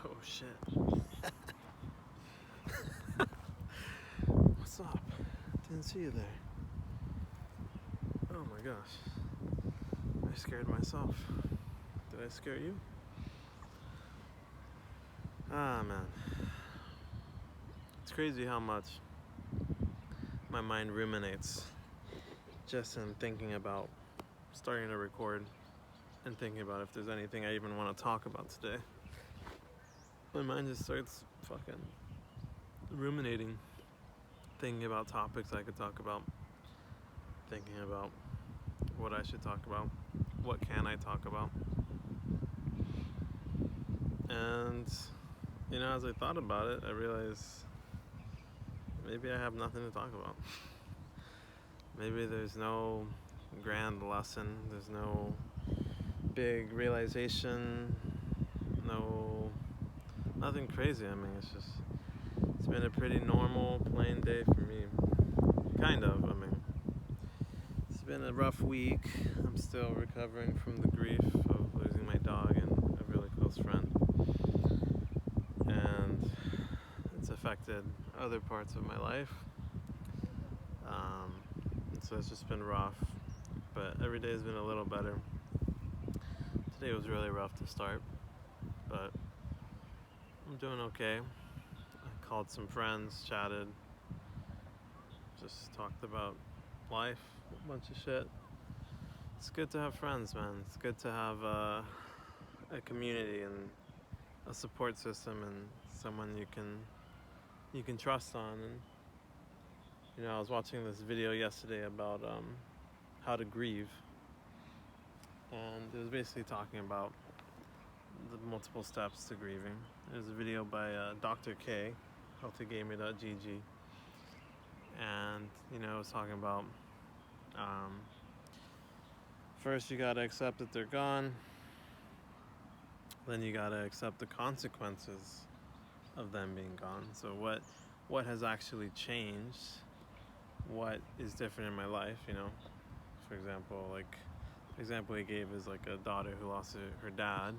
Oh shit. What's up? Didn't see you there. Oh my gosh. I scared myself. Did I scare you? Ah, man. It's crazy how much my mind ruminates just in thinking about starting to record and thinking about if there's anything I even want to talk about today. My mind just starts fucking ruminating, thinking about topics I could talk about, thinking about what I should talk about, what can I talk about. And, as I thought about it, I realized maybe I have nothing to talk about. Maybe there's no grand lesson, there's no big realization, nothing crazy. I mean, it's been a pretty normal, plain day for me. Kind of, it's been a rough week. I'm still recovering from the grief of losing my dog and a really close friend. And it's affected other parts of my life. And so it's just been rough. But every day has been a little better. Today was really rough to start, but I'm doing okay. I called some friends, chatted, just talked about life, a bunch of shit. It's good to have friends, man. It's good to have a community and a support system and someone you can trust on. And I was watching this video yesterday about how to grieve, and it was basically talking about the multiple steps to grieving. There's a video by Dr. K, healthygamer.gg, and it was talking about first you gotta accept that they're gone, then you gotta accept the consequences of them being gone. So what has actually changed? What is different in my life? For example, the example he gave is like a daughter who lost her dad.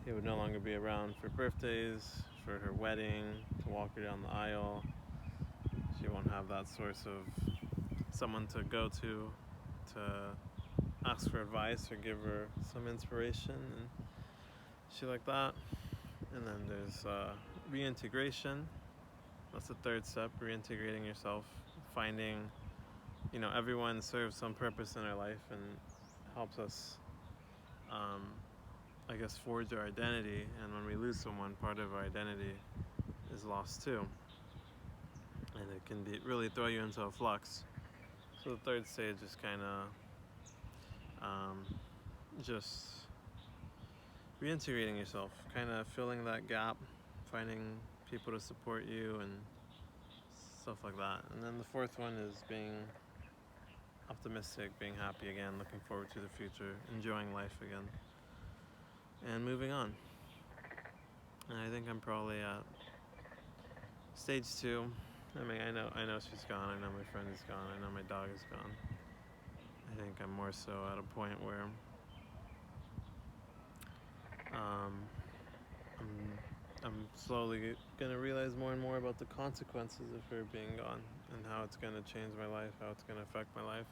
He would no longer be around for birthdays, for her wedding, to walk her down the aisle. She won't have that source of someone to go to ask for advice or give her some inspiration and shit like that. And then there's reintegration. That's the third step, reintegrating yourself, finding, everyone serves some purpose in our life and helps us, forge our identity. And when we lose someone, part of our identity is lost too. And it can really throw you into a flux. So the third stage is kind of just reintegrating yourself, kind of filling that gap, finding people to support you and stuff like that. And then the fourth one is being optimistic, being happy again, looking forward to the future, enjoying life again, and moving on. And I think I'm probably at stage 2. I know she's gone, I know my friend is gone, I know my dog is gone. I think I'm more so at a point where I'm slowly gonna realize more and more about the consequences of her being gone and how it's gonna change my life, how it's gonna affect my life.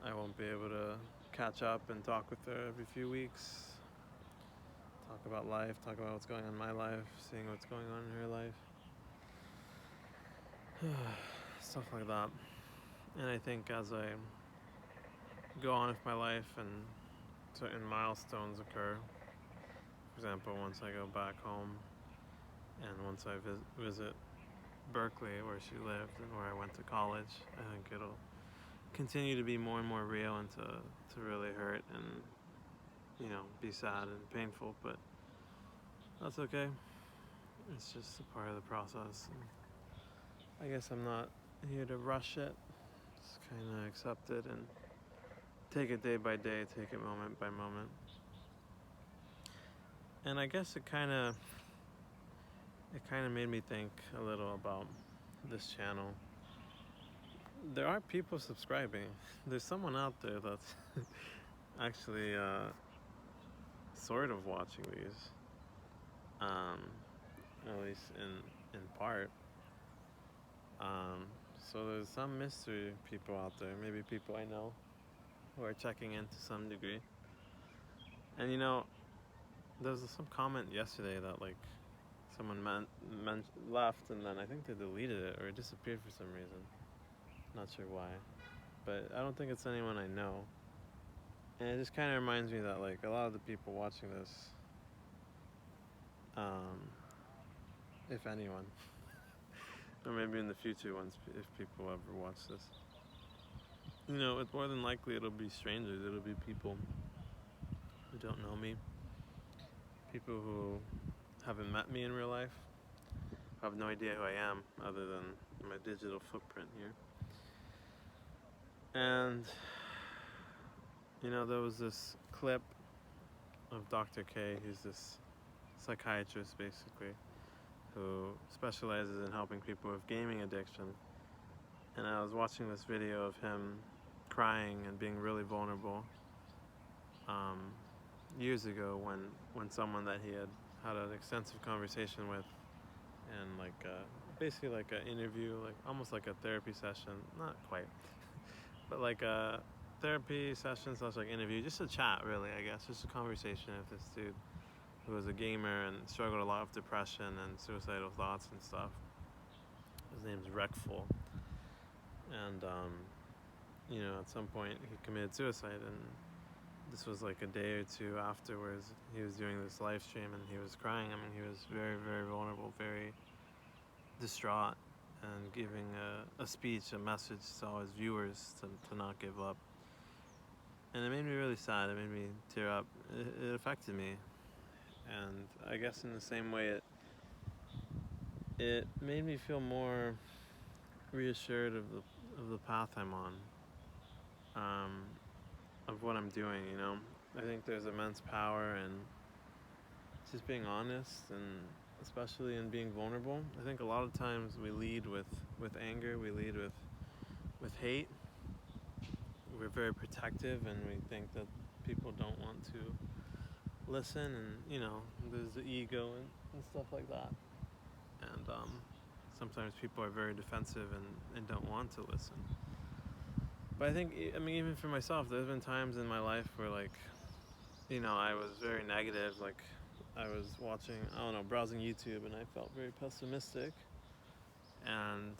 I won't be able to catch up and talk with her every few weeks, talk about life, talk about what's going on in my life, seeing what's going on in her life, stuff like that. And I think as I go on with my life and certain milestones occur, for example, once I go back home and once I visit Berkeley, where she lived and where I went to college, I think it'll continue to be more and more real and to really hurt and be sad and painful, but that's okay. It's just a part of the process, and I guess I'm not here to rush it. Just kind of accept it and take it day by day, take it moment by moment. And I guess it kind of made me think a little about this channel. There are people subscribing. There's someone out there that's actually sort of watching these. at least in part. Um, so there's some mystery people out there, maybe people I know, who are checking in to some degree. And there was some comment yesterday that like someone left, and then I think they deleted it or it disappeared for some reason. Not sure why, but I don't think it's anyone I know. And it just kind of reminds me that like a lot of the people watching this, um, if anyone, or maybe in the future once if people ever watch this, it's more than likely it'll be strangers. It'll be people who don't know me, people who haven't met me in real life, who have no idea who I am other than my digital footprint here. And there was this clip of Dr. K. He's this psychiatrist basically who specializes in helping people with gaming addiction. And I was watching this video of him crying and being really vulnerable years ago when someone that he had an extensive conversation with, and basically like an interview, like almost like a therapy session, not quite, but like a therapy session / like interview, just a chat really, I guess, just a conversation with this dude who was a gamer and struggled a lot with depression and suicidal thoughts and stuff. His name's Reckful. And at some point he committed suicide, and this was like a day or two afterwards. He was doing this live stream and he was crying. I mean, he was very, very vulnerable, very distraught, and giving a speech, a message to all his viewers to not give up. And it made me really sad. It made me tear up. It affected me. And I guess in the same way it made me feel more reassured of the path I'm on, of what I'm doing. I think there's immense power in just being honest, and especially in being vulnerable. I think a lot of times we lead with anger, we lead with hate. We're very protective, and we think that people don't want to listen, and there's the ego and stuff like that. And sometimes people are very defensive and don't want to listen. But I think, even for myself, there's been times in my life where I was very negative. Like I was watching, browsing YouTube, and I felt very pessimistic. And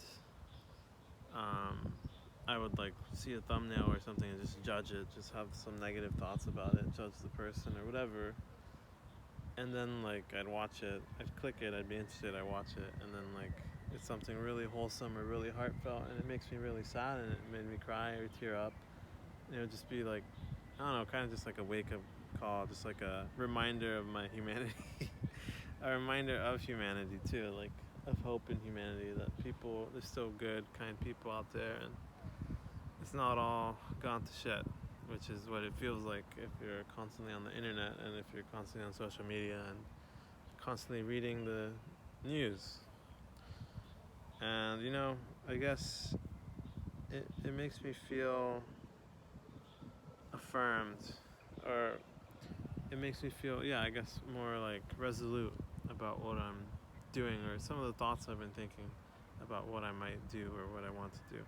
I would see a thumbnail or something and just judge it, just have some negative thoughts about it, judge the person or whatever. And then I'd watch it, I'd click it, I'd be interested, I'd watch it, and then it's something really wholesome or really heartfelt, and it makes me really sad, and it made me cry or tear up. And it would just be kind of just like a wake-up call, just like a reminder of my humanity. A reminder of humanity too, of hope in humanity, that there's still good, kind people out there, and it's not all gone to shit, which is what it feels like if you're constantly on the internet, and if you're constantly on social media and constantly reading the news. And I guess it makes me feel affirmed, or it makes me feel, I guess, more resolute about what I'm doing, or some of the thoughts I've been thinking about what I might do or what I want to do.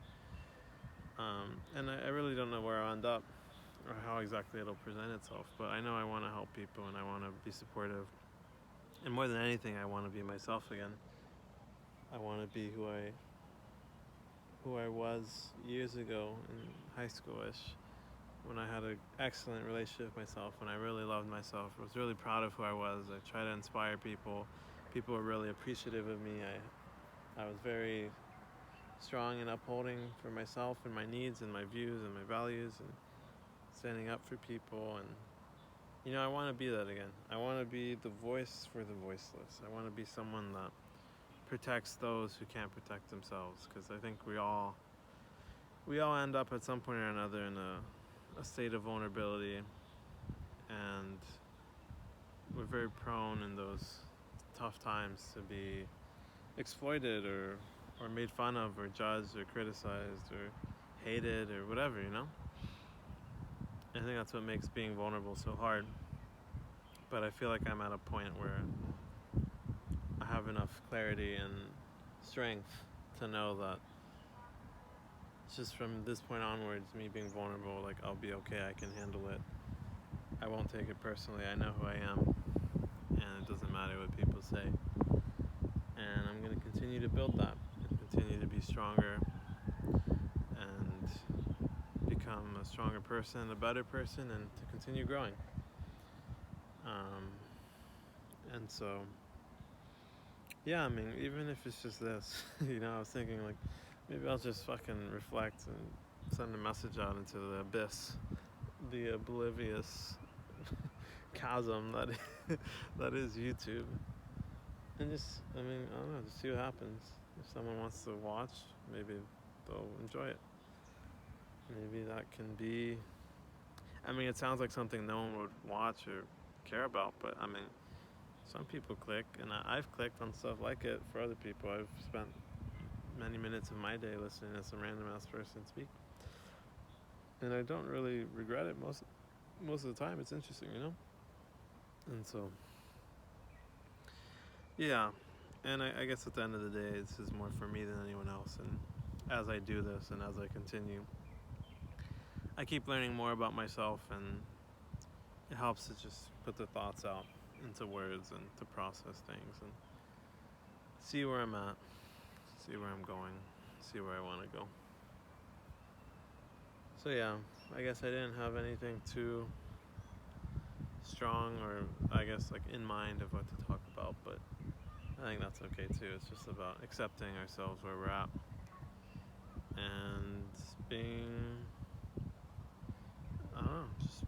And I really don't know where I'll end up or how exactly it'll present itself, but I know I want to help people, and I want to be supportive. And more than anything, I want to be myself again. I want to be who I was years ago in high school-ish, when I had an excellent relationship with myself, when I really loved myself. I was really proud of who I was. I tried to inspire people. People were really appreciative of me. I was very strong in upholding for myself and my needs and my views and my values, and standing up for people. And I want to be that again. I want to be the voice for the voiceless. I want to be someone that protects those who can't protect themselves, because I think we all end up at some point or another in a state of vulnerability, and we're very prone in those tough times to be exploited or made fun of or judged or criticized or hated or whatever. I think that's what makes being vulnerable so hard. But I feel like I'm at a point where I have enough clarity and strength to know that just from this point onwards, me being vulnerable, like I'll be okay, I can handle it. I won't take it personally. I know who I am, and it doesn't matter what people say. And I'm going to continue to build that, continue to be stronger, and become a stronger person, a better person, and to continue growing. And so, yeah, I mean, even if it's just this, I was thinking like, maybe I'll just fucking reflect and send a message out into the abyss, the oblivious chasm that is YouTube. And just, I don't know, just see what happens. If someone wants to watch, maybe they'll enjoy it. Maybe that can be, it sounds like something no one would watch or care about, but some people click, and I've clicked on stuff like it for other people. I've spent many minutes of my day listening to some random ass person speak, and I don't really regret it most of the time. It's interesting, and so yeah. And I guess at the end of the day, this is more for me than anyone else. And as I do this and as I continue, I keep learning more about myself, and it helps to just put the thoughts out into words and to process things and see where I'm at, see where I'm going, see where I want to go. So yeah, I guess I didn't have anything too strong or I guess like in mind of what to talk about, but I think that's okay too. It's just about accepting ourselves where we're at and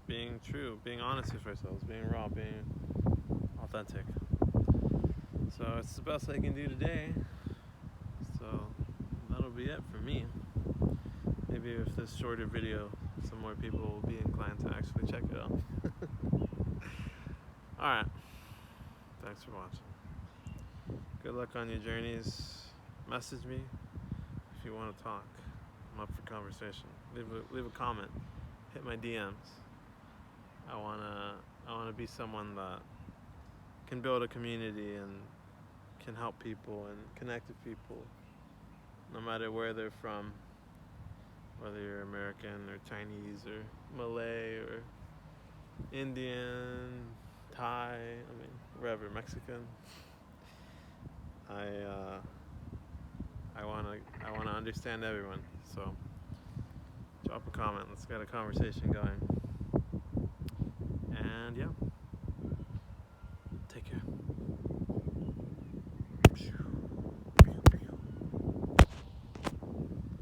being true, being honest with ourselves, being raw, being authentic. So it's the best I can do today. So that'll be it for me. Maybe with this shorter video, some more people will be inclined to actually check it out. Alright. Thanks for watching. Good luck on your journeys. Message me if you want to talk. I'm up for conversation. Leave a comment. Hit my DMs. I wanna be someone that can build a community and can help people and connect with people, no matter where they're from, whether you're American or Chinese or Malay or Indian, Thai, wherever, Mexican. I wanna understand everyone. So drop a comment. Let's get a conversation going.